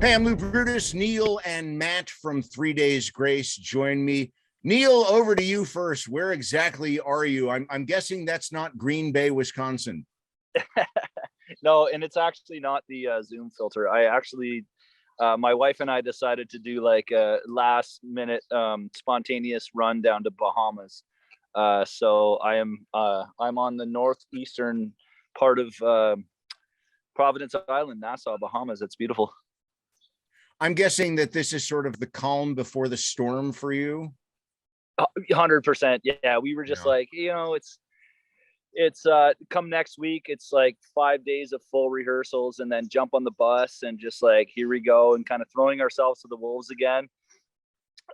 Hey, I'm Lou Brutus. Neil and Matt from 3 Days Grace join me. Neil, over to you first. Where exactly are you? I'm guessing that's not Green Bay, Wisconsin. No, and it's actually not the Zoom filter. I actually, my wife and I decided to do like a last minute spontaneous run down to Bahamas. So I'm on the northeastern part of Providence Island, Nassau, Bahamas. It's beautiful. I'm guessing that this is sort of the calm before the storm for you. 100%. Yeah, we were just like, it's come next week. It's like 5 days of full rehearsals and then jump on the bus and just like, here we go, and kind of throwing ourselves to the wolves again.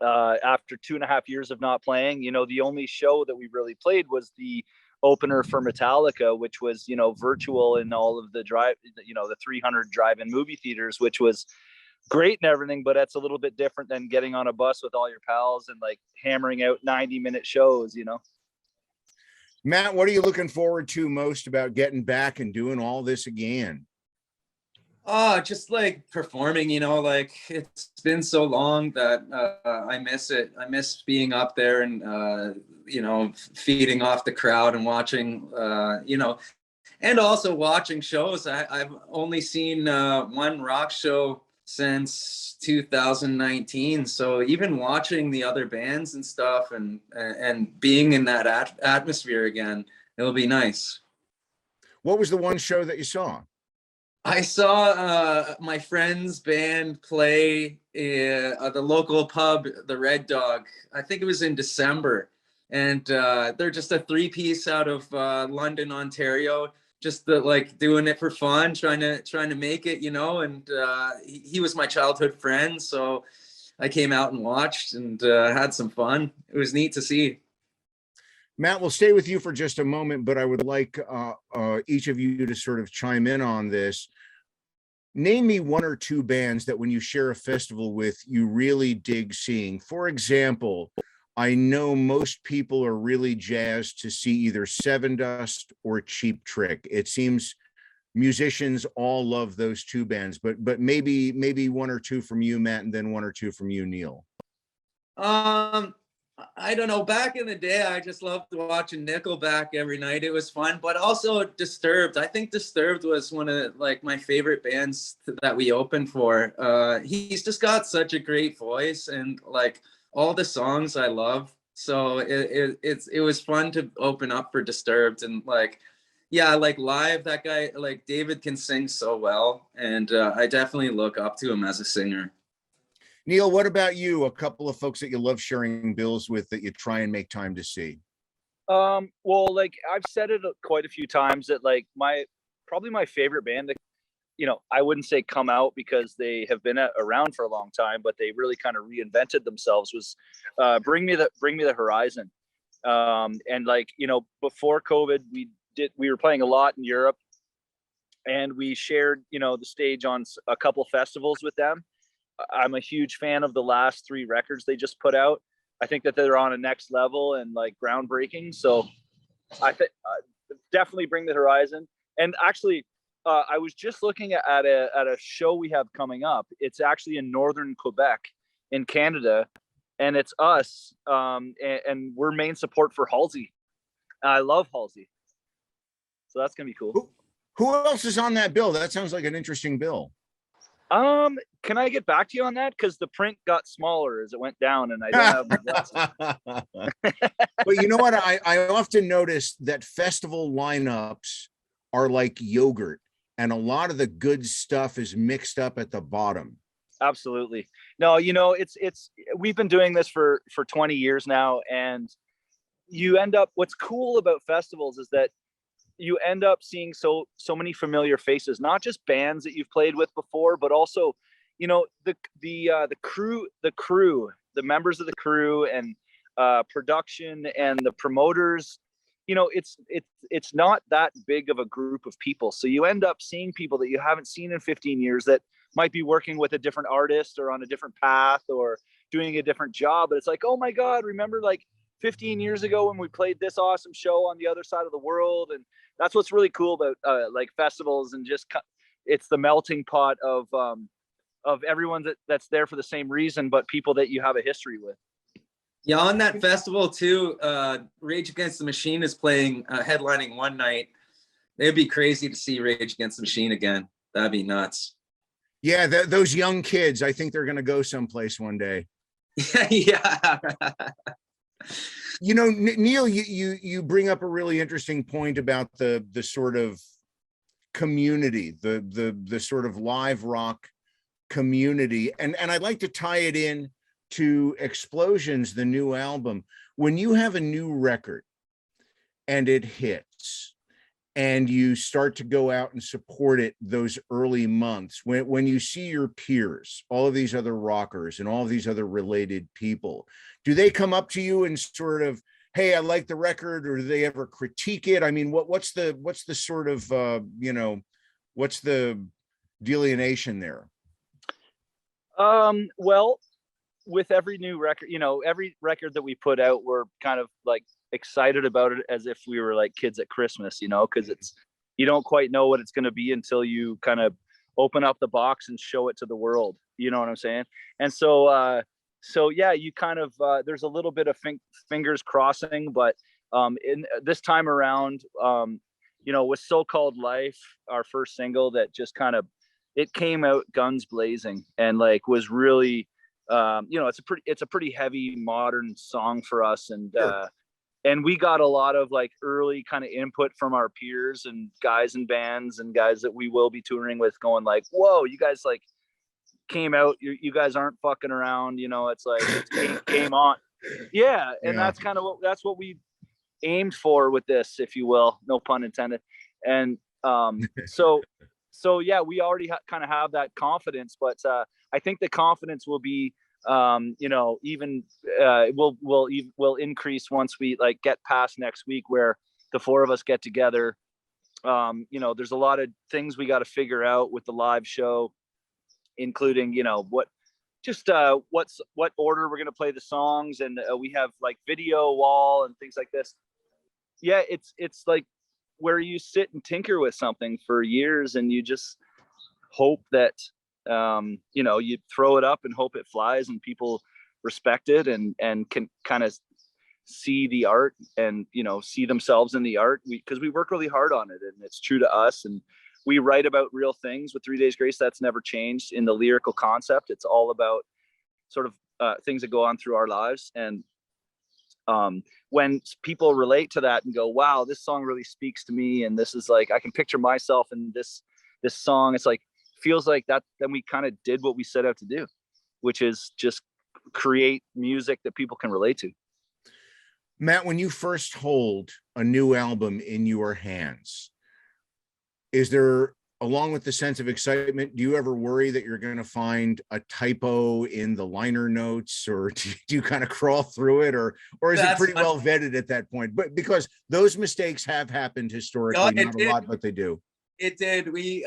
After 2.5 years of not playing, the only show that we really played was the opener for Metallica, which was, virtual in all of the the 300 drive-in movie theaters, which was great and everything, but that's a little bit different than getting on a bus with all your pals and like hammering out 90-minute shows. Matt, what are you looking forward to most about getting back and doing all this again? Just like performing, like it's been so long that I miss it. I miss being up there and feeding off the crowd and watching and also watching shows. I've only seen one rock show since 2019, so even watching the other bands and stuff and being in that atmosphere again, it'll be nice. What was the one show that you saw? I saw my friend's band play at the local pub, the Red Dog. I think it was in December, and they're just a 3-piece out of London, Ontario. Just doing it for fun, trying to make it, and he was my childhood friend, so I came out and watched and had some fun. It was neat to see. Matt, we'll stay with you for just a moment, but I would like each of you to sort of chime in on this. Name me one or two bands that when you share a festival with, you really dig seeing. For example, I know most people are really jazzed to see either Seven Dust or Cheap Trick. It seems musicians all love those two bands, but maybe one or two from you, Matt, and then one or two from you, Neil. I don't know. Back in the day, I just loved watching Nickelback every night. It was fun, but also Disturbed. I think Disturbed was one of my favorite bands that we opened for. He's just got such a great voice and all the songs I love. So it was fun to open up for Disturbed and live, that guy, David can sing so well. And I definitely look up to him as a singer. Neil, what about you? A couple of folks that you love sharing bills with that you try and make time to see? Well, I've said it quite a few times that probably my favorite band that, I wouldn't say come out because they have been around for a long time, but they really kind of reinvented themselves was Bring Me the Horizon. And before COVID, we were playing a lot in Europe, and we shared, the stage on a couple festivals with them. I'm a huge fan of the last 3 records they just put out. I think that they're on a next level and groundbreaking. So I think definitely Bring the Horizon. And actually, I was just looking at a show we have coming up. It's actually in northern Quebec in Canada, and it's us. And we're main support for Halsey. I love Halsey. So that's gonna be cool. Who else is on that bill? That sounds like an interesting bill. Can I get back to you on that? Because the print got smaller as it went down, and I don't have my glasses. But you know what? I often notice that festival lineups are like yogurt, and a lot of the good stuff is mixed up at the bottom. Absolutely. No, it's we've been doing this for 20 years now, and you end up, what's cool about festivals is that you end up seeing so many familiar faces, not just bands that you've played with before, but also, the crew, the members of the crew, and production and the promoters. It's not that big of a group of people. So you end up seeing people that you haven't seen in 15 years that might be working with a different artist or on a different path or doing a different job. But it's like, oh my God, remember 15 years ago when we played this awesome show on the other side of the world? And that's what's really cool about festivals, and just it's the melting pot of of everyone that's there for the same reason, but people that you have a history with. Yeah, on that festival too, Rage Against the Machine is playing, headlining one night. It'd be crazy to see Rage Against the Machine again. That'd be nuts. Yeah, those young kids, I think they're going to go someplace one day. Yeah. You know, Neil, you bring up a really interesting point about the sort of community, the sort of live rock community, and I'd like to tie it in to Explosions, the new album. When you have a new record and it hits, and you start to go out and support it those early months, when you see your peers, all of these other rockers and all of these other related people, do they come up to you and sort of, hey, I like the record, or do they ever critique it? I mean, what's the sort of what's the delineation there? Well, with every new record, every record that we put out, we're kind of like excited about it as if we were like kids at Christmas, because you don't quite know what it's going to be until you kind of open up the box and show it to the world. You know what I'm saying? And so yeah, you kind of there's a little bit of fingers crossing, but in this time around, with So-Called Life, our first single, that just kind of, it came out guns blazing and like was really it's a pretty heavy modern song for us, and Sure. And we got a lot of like early kind of input from our peers and guys in bands and guys that we will be touring with, going like, whoa, you guys like came out, you guys aren't fucking around, it's like it's game on. Yeah, and Yeah. that's what we aimed for with this, if you will, no pun intended. And so yeah, we already kind of have that confidence, but I think the confidence will be even will increase once we like get past next week, where the four of us get together. There's a lot of things we got to figure out with the live show, including what order we're going to play the songs, and we have like video wall and things like this. Yeah, it's like where you sit and tinker with something for years, and you just hope that you throw it up and hope it flies and people respect it and can kind of see the art and see themselves in the art, because we work really hard on it and it's true to us, and we write about real things with 3 Days Grace. That's never changed in the lyrical concept. It's all about sort of things that go on through our lives, and when people relate to that and go, wow, this song really speaks to me, and this is like, I can picture myself in this song, it's like, feels like that, then we kind of did what we set out to do, which is just create music that people can relate to. Matt, when you first hold a new album in your hands, is there, along with the sense of excitement, do you ever worry that you're going to find a typo in the liner notes, or do you kind of crawl through it, or is it pretty well vetted at that point? But because those mistakes have happened historically, not a lot, but they do. It did. We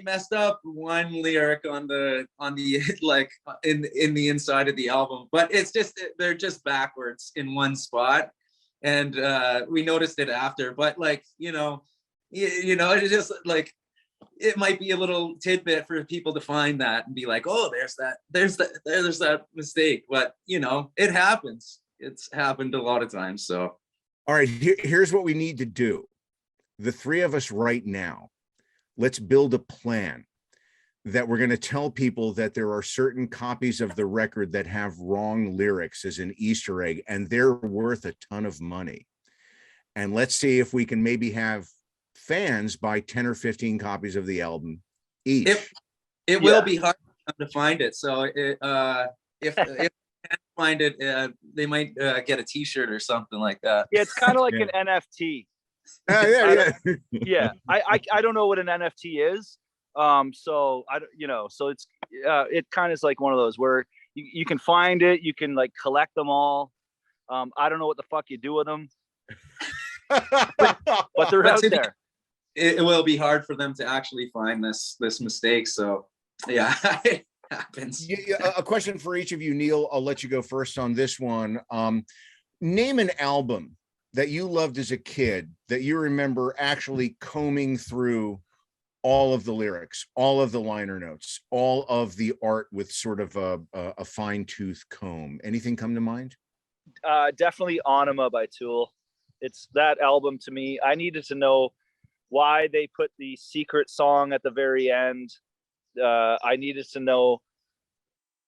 messed up one lyric on the like in the inside of the album, but it's just, they're just backwards in one spot, and we noticed it after. But like it's just like, it might be a little tidbit for people to find that and be like, oh, there's that mistake. But it happens. It's happened a lot of times. So all right, here's what we need to do. The three of us right now, let's build a plan that we're going to tell people that there are certain copies of the record that have wrong lyrics as an Easter egg, and they're worth a ton of money. And let's see if we can maybe have fans buy 10 or 15 copies of the album each. It will be hard to find it. So if they can't find it, they might get a t-shirt or something like that. Yeah, it's kind of like an NFT. Yeah. I don't know what an NFT is. So so it's it kind of is like one of those where you can find it, you can like collect them all. I don't know what the fuck you do with them, but they're out there. It will be hard for them to actually find this mistake. So yeah, it happens. A question for each of you. Neil, I'll let you go first on this one. Name an album that you loved as a kid that you remember actually combing through all of the lyrics, all of the liner notes, all of the art with sort of a fine tooth comb? Anything come to mind? Definitely Anima by Tool. It's that album to me. I needed to know why they put the secret song at the very end. I needed to know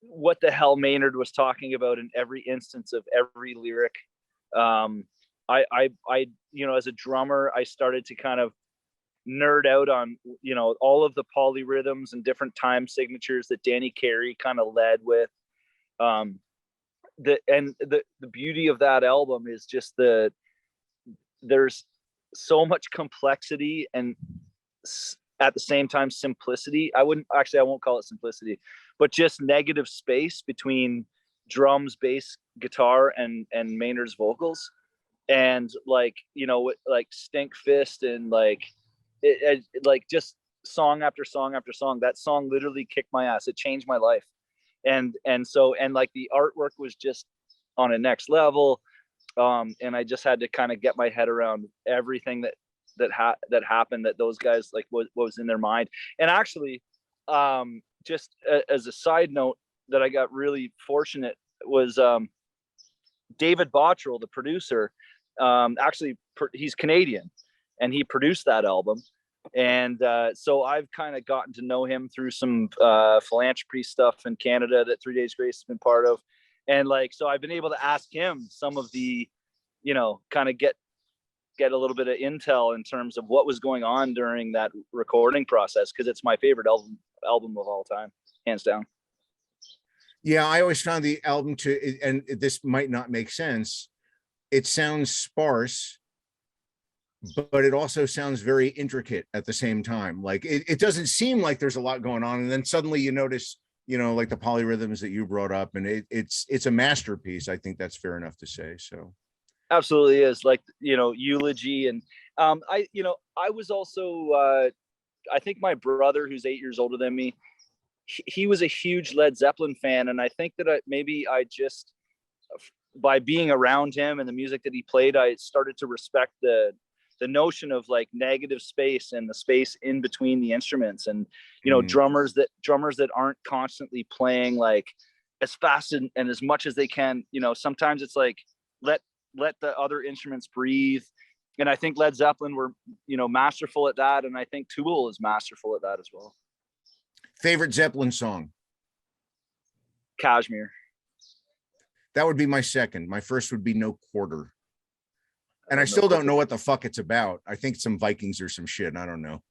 what the hell Maynard was talking about in every instance of every lyric. I as a drummer, I started to kind of nerd out on, all of the polyrhythms and different time signatures that Danny Carey kind of led with. The beauty of that album is just there's so much complexity and at the same time simplicity. I won't call it simplicity, but just negative space between drums, bass, guitar, and Maynard's vocals. And like Stink Fist and like just song after song after song. That song literally kicked my ass. It changed my life. And like the artwork was just on a next level. And I just had to kind of get my head around everything that happened, that those guys, like, what was in their mind. And actually, just as a side note, that I got really fortunate was David Bottrell, the producer. He's Canadian, and he produced that album. And so I've kind of gotten to know him through some philanthropy stuff in Canada that 3 Days Grace has been part of. And like, so I've been able to ask him some of the, kind of get a little bit of intel in terms of what was going on during that recording process, because it's my favorite album of all time, hands down. Yeah, I always found the album and this might not make sense, it sounds sparse, but it also sounds very intricate at the same time. Like it doesn't seem like there's a lot going on, and then suddenly you notice, like the polyrhythms that you brought up, and it's a masterpiece. I think that's fair enough to say. So absolutely is, like, Eulogy. And I was also I think my brother, who's 8 years older than me, he was a huge Led Zeppelin fan, and I think that maybe I just, by being around him and the music that he played, I started to respect the notion of like negative space and the space in between the instruments. And drummers that aren't constantly playing like as fast and as much as they can. Sometimes it's like let the other instruments breathe. And I think Led Zeppelin were masterful at that, and I think Tool is masterful at that as well. Favorite Zeppelin song? Kashmir. That would be my second. My first would be No Quarter. And I still don't know what the fuck it's about. I think some Vikings or some shit. I don't know.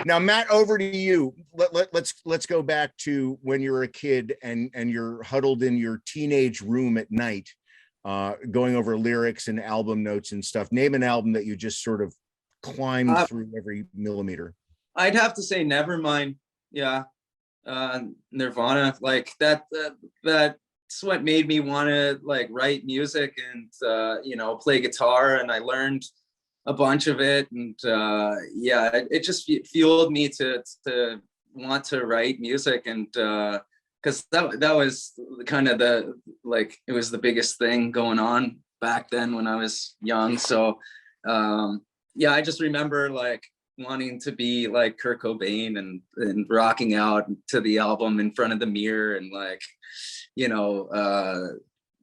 Now, Matt, over to you. Let's go back to when you were a kid and you're huddled in your teenage room at night, going over lyrics and album notes and stuff. Name an album that you just sort of climbed through every millimeter. I'd have to say Nevermind. Yeah. Nirvana, like that's what made me want to like write music and play guitar, and I learned a bunch of it, and it just fueled me to want to write music, and because that was kind of it was the biggest thing going on back then when I was young. So I just remember like wanting to be like Kurt Cobain and rocking out to the album in front of the mirror, and like,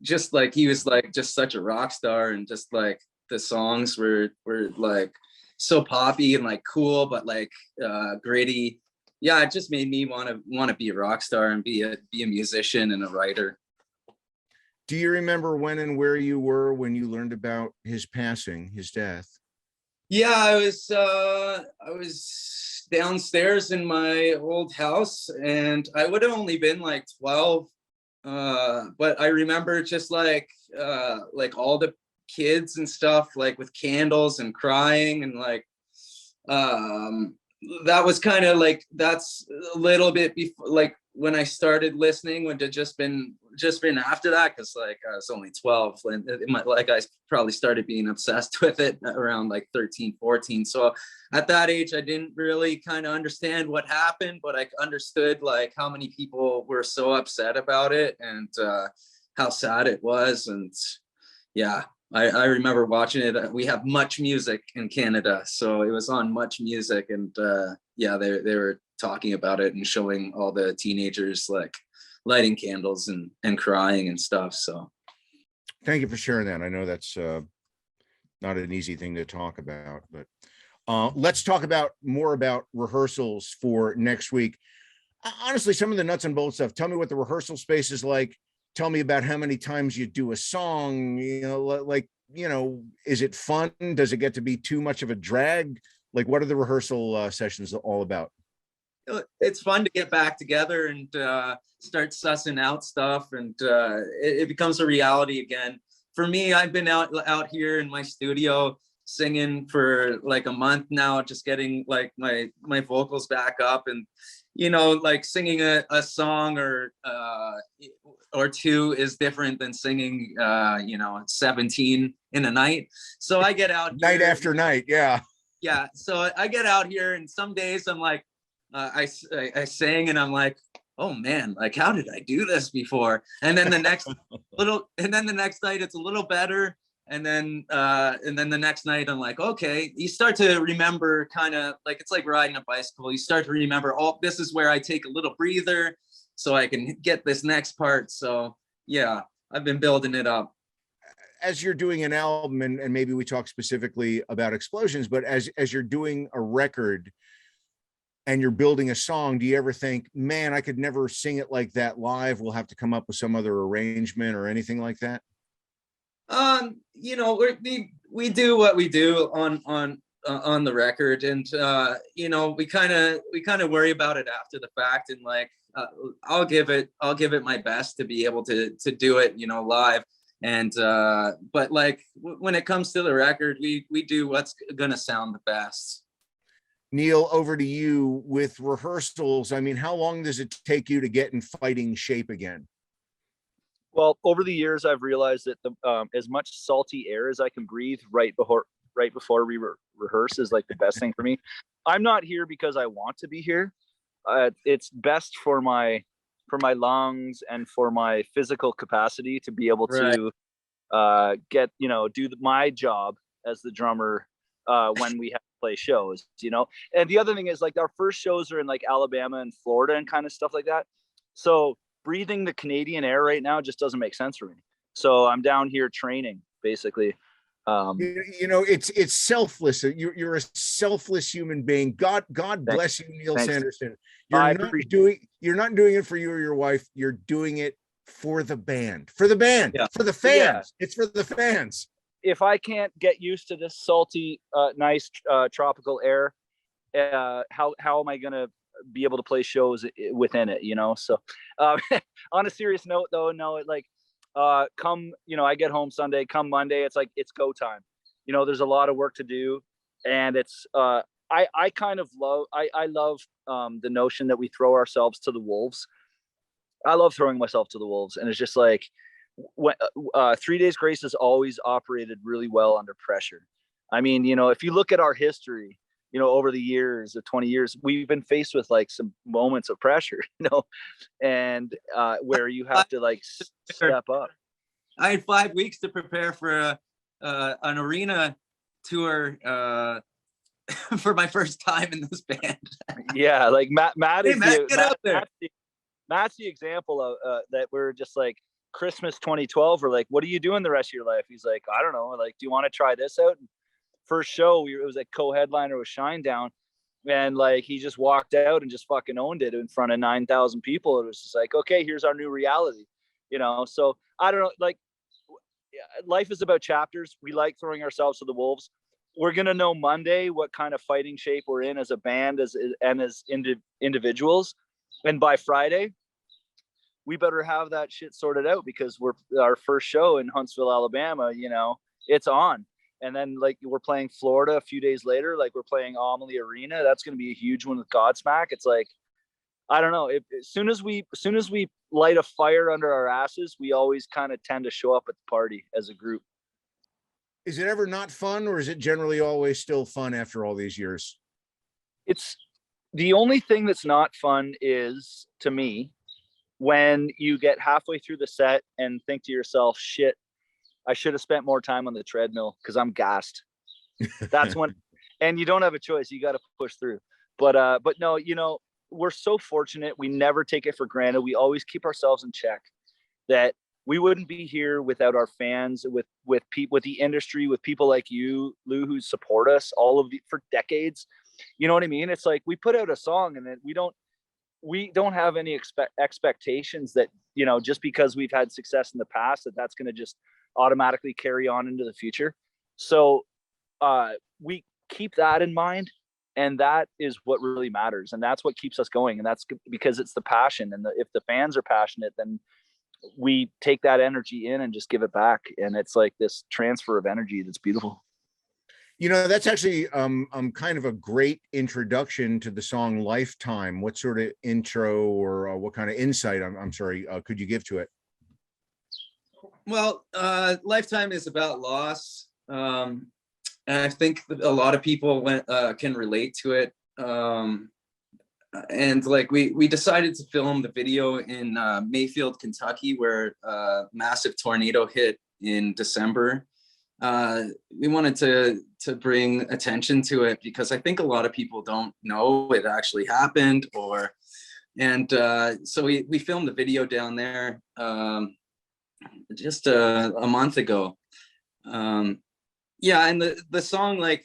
just like he was like just such a rock star, and just like the songs were like so poppy and like cool, but like gritty. Yeah, it just made me want to be a rock star and be a musician and a writer. Do you remember when and where you were when you learned about his passing, his death? Yeah, I was downstairs in my old house, and I would have only been like 12. But I remember just like all the kids and stuff, like with candles and crying, and like that was kind of like, that's a little bit before, like when I started listening, would have just been after that, because like I was only 12, and I probably started being obsessed with it around like 13, 14. So at that age, I didn't really kind of understand what happened, but I understood like how many people were so upset about it, and how sad it was. And yeah, I remember watching it. We have Much Music in Canada, so it was on Much Music, and yeah, they were talking about it and showing all the teenagers like lighting candles and crying and stuff. So Thank you for sharing that. I know that's not an easy thing to talk about, but let's talk about more about rehearsals for next week. Honestly, some of the nuts and bolts stuff. Tell me what the rehearsal space is like. Tell me about how many times you do a song. You know, like, you know, is it fun? Does it get to be too much of a drag? Like, what are the rehearsal sessions all about? it's fun to get back together and start sussing out stuff, and it becomes a reality again. For me, I've been out here in my studio singing for like a month now, just getting like my vocals back up, and you know, like singing a song or two is different than singing 17 in a night. So I get out night after night. Yeah. So I get out here, and some days I'm like, I sing and I'm like, oh man, like how did I do this before? And then the next night it's a little better. And then the next night I'm like, okay, you start to remember, kind of like it's like riding a bicycle. You start to remember, oh, this is where I take a little breather so I can get this next part. So yeah, I've been building it up. As you're doing an album, and maybe we talk specifically about Explosions, but as you're doing a record and you're building a song, do you ever think, man, I could never sing it like that live? We'll have to come up with some other arrangement or anything like that? You know, we do what we do on the record, and you know, we kind of worry about it after the fact, and like I'll give it my best to be able to do it, you know, live. And but like when it comes to the record, we do what's gonna sound the best. Neil, over to you with rehearsals. I mean, how long does it take you to get in fighting shape again? Well, over the years, I've realized that as much salty air as I can breathe right before we rehearse is like the best thing for me. I'm not here because I want to be here. It's best for my lungs and for my physical capacity to be able to get, you know, do my job as the drummer when we have to play shows, you know. And the other thing is, like, our first shows are in like Alabama and Florida and kind of stuff like that. So breathing the Canadian air right now just doesn't make sense for me. So I'm down here training, basically. You know, it's selfless. You're a selfless human being. God bless you, Neil Sanderson. You're not doing it for you or your wife. You're doing it for the band, for the fans. Yeah. It's for the fans. If I can't get used to this salty, nice tropical air, how am I going to be able to play shows within it, you know? So on a serious note though, no, it like come, you know, I get home Sunday, come Monday, it's like it's go time. You know, there's a lot of work to do, and it's I kind of love the notion that we throw ourselves to the wolves. I love throwing myself to the wolves, and it's just like when 3 Days Grace has always operated really well under pressure. I mean, you know, if you look at our history, you know, over the years of 20 years, we've been faced with like some moments of pressure, you know, and where you have to like step up. I had 5 weeks to prepare for an arena tour for my first time in this band. Yeah, like Matt is Matt's the example of that. We're just like Christmas 2012. We're like, what are you doing the rest of your life? He's like, I don't know. Like, do you want to try this out? And first show, it was a co-headliner with Shinedown, and like he just walked out and just fucking owned it in front of 9,000 people. It was just like, okay, here's our new reality, you know. So I don't know, like, life is about chapters. We like throwing ourselves to the wolves. We're gonna know Monday what kind of fighting shape we're in as a band, as individuals, and by Friday we better have that shit sorted out, because our first show in Huntsville, Alabama, you know, it's on. And then like we're playing Florida a few days later, like we're playing Amalie Arena. That's going to be a huge one with Godsmack. It's like, I don't know. As soon as we light a fire under our asses, we always kind of tend to show up at the party as a group. Is it ever not fun, or is it generally always still fun after all these years? It's the only thing that's not fun is, to me, when you get halfway through the set and think to yourself, shit, I should have spent more time on the treadmill because I'm gassed. That's when, and you don't have a choice. You got to push through. But no, you know, we're so fortunate. We never take it for granted. We always keep ourselves in check, that we wouldn't be here without our fans, with people, with the industry, with people like you, Lou, who support us for decades. You know what I mean? It's like we put out a song and then we don't have any expectations that, you know, just because we've had success in the past, that's going to just automatically carry on into the future. So we keep that in mind, and that is what really matters, and that's what keeps us going, and that's because it's the passion, and if the fans are passionate, then we take that energy in and just give it back, and it's like this transfer of energy that's beautiful. You know, that's actually kind of a great introduction to the song Lifetime. What sort of intro or what kind of insight, I'm sorry, could you give to it? Well, Lifetime is about loss. And I think a lot of people can relate to it. And like we decided to film the video in Mayfield, Kentucky, where a massive tornado hit in December. We wanted to bring attention to it because I think a lot of people don't know it actually happened, so we filmed the video down there just a month ago. Yeah, and the song, like,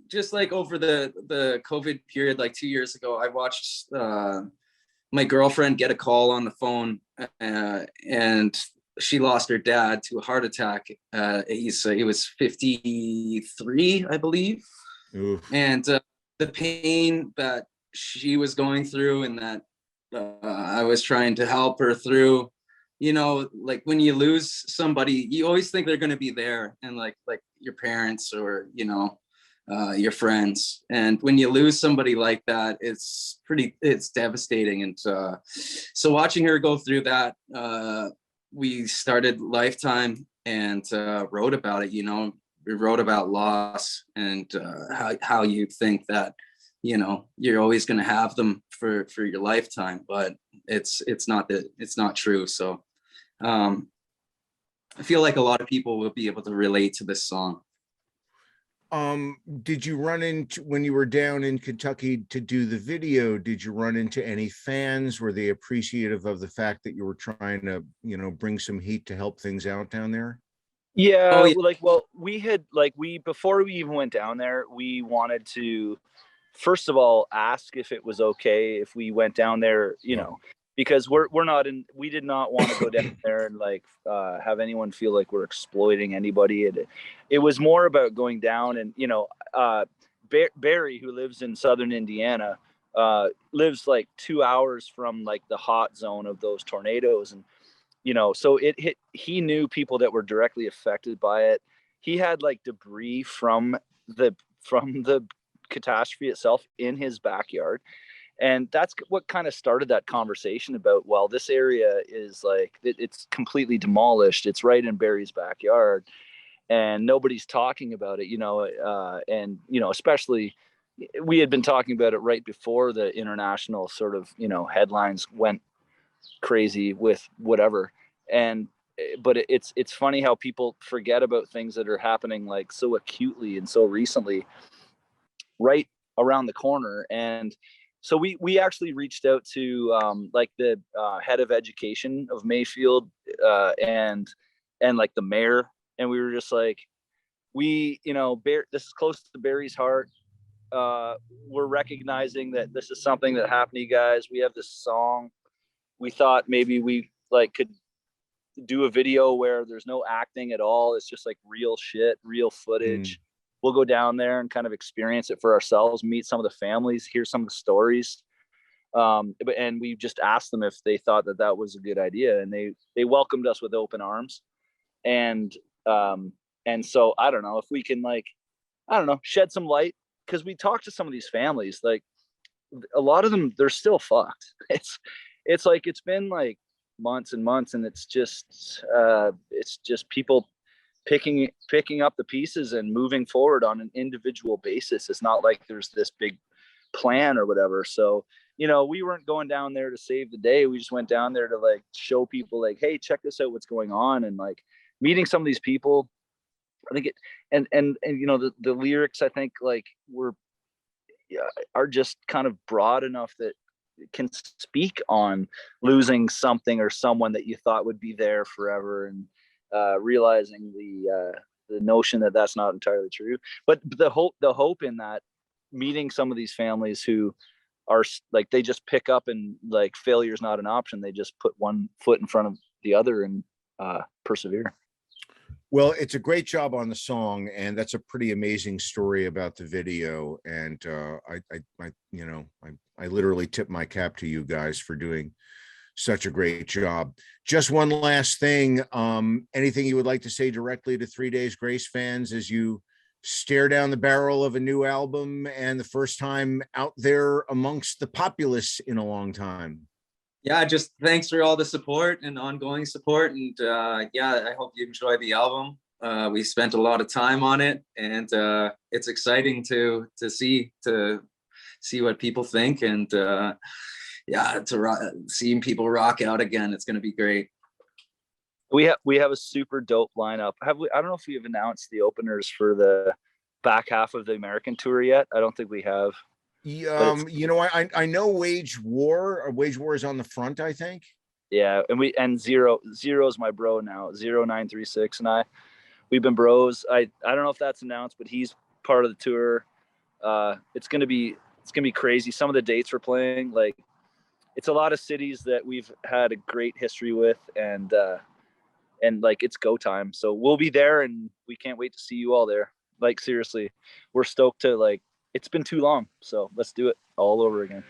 just like over the COVID period, like 2 years ago, I watched my girlfriend get a call on the phone, and she lost her dad to a heart attack. He was 53, I believe. Oof. And the pain that she was going through, and that I was trying to help her through. You know, like when you lose somebody, you always think they're going to be there, and like your parents or, you know, your friends. And when you lose somebody like that, it's devastating. And so watching her go through that, we started Lifetime and wrote about it. You know, we wrote about loss and how you think that, you know, you're always going to have them for your lifetime, but it's not true. So I feel like a lot of people will be able to relate to this song. Did you run into, when you were down in Kentucky to do the video, did you run into any fans? Were they appreciative of the fact that you were trying to, you know, bring some heat to help things out down there? Yeah, Oh, yeah. Before we even went down there, we wanted to, first of all, ask if it was okay if we went down there, you know, because we did not want to go down there and like have anyone feel like we're exploiting anybody. It was more about going down and, you know, Barry, who lives in Southern Indiana, lives like 2 hours from like the hot zone of those tornadoes. And, you know, so he knew people that were directly affected by it. He had like debris from the catastrophe itself in his backyard. And that's what kind of started that conversation about, well, this area is like, it's completely demolished. It's right in Barry's backyard and nobody's talking about it, you know, and, you know, especially we had been talking about it right before the international sort of, you know, headlines went crazy with whatever. And, but it's funny how people forget about things that are happening like so acutely and so recently right around the corner. And so we actually reached out to like the head of education of Mayfield and like the mayor, and we were just like, you know, this is close to Barry's heart. We're recognizing that this is something that happened to you guys. We have this song. We thought maybe we like could do a video where there's no acting at all. It's just like real shit, real footage. We'll go down there and kind of experience it for ourselves, meet some of the families, hear some of the stories. And we just asked them if they thought that was a good idea. And they welcomed us with open arms. And so I don't know if we can, like, I don't know, shed some light, because we talked to some of these families, like a lot of them, they're still fucked. It's like, it's been like months and months, and it's just people picking up the pieces and moving forward on an individual basis. It's not like there's this big plan or whatever. So, you know, we weren't going down there to save the day. We just went down there to like show people like, hey, check this out, what's going on. And like, meeting some of these people, I think it, and you know, the lyrics, I think, like, are just kind of broad enough that it can speak on losing something or someone that you thought would be there forever, and realizing the notion that that's not entirely true. But the hope in that, meeting some of these families who are like, they just pick up, and like, failure is not an option. They just put one foot in front of the other and persevere. Well, it's a great job on the song, and that's a pretty amazing story about the video. And I literally tip my cap to you guys for doing such a great job. Just one last thing. Anything you would like to say directly to 3 Days Grace fans as you stare down the barrel of a new album and the first time out there amongst the populace in a long time? Yeah, just thanks for all the support and ongoing support. And yeah, I hope you enjoy the album. We spent a lot of time on it, and it's exciting to see what people think, and yeah, seeing people rock out again. It's going to be great. We have a super dope lineup. I don't know if we have announced the openers for the back half of the American tour yet. I don't think we have. I know Wage War is on the front, I think. Yeah, and Zero is my bro now. 0936 and we've been bros. I don't know if that's announced, but he's part of the tour. It's gonna be crazy. Some of the dates we're playing, like, it's a lot of cities that we've had a great history with, and like, it's go time. So we'll be there, and we can't wait to see you all there. Like, seriously, we're stoked to, like, it's been too long, so let's do it all over again.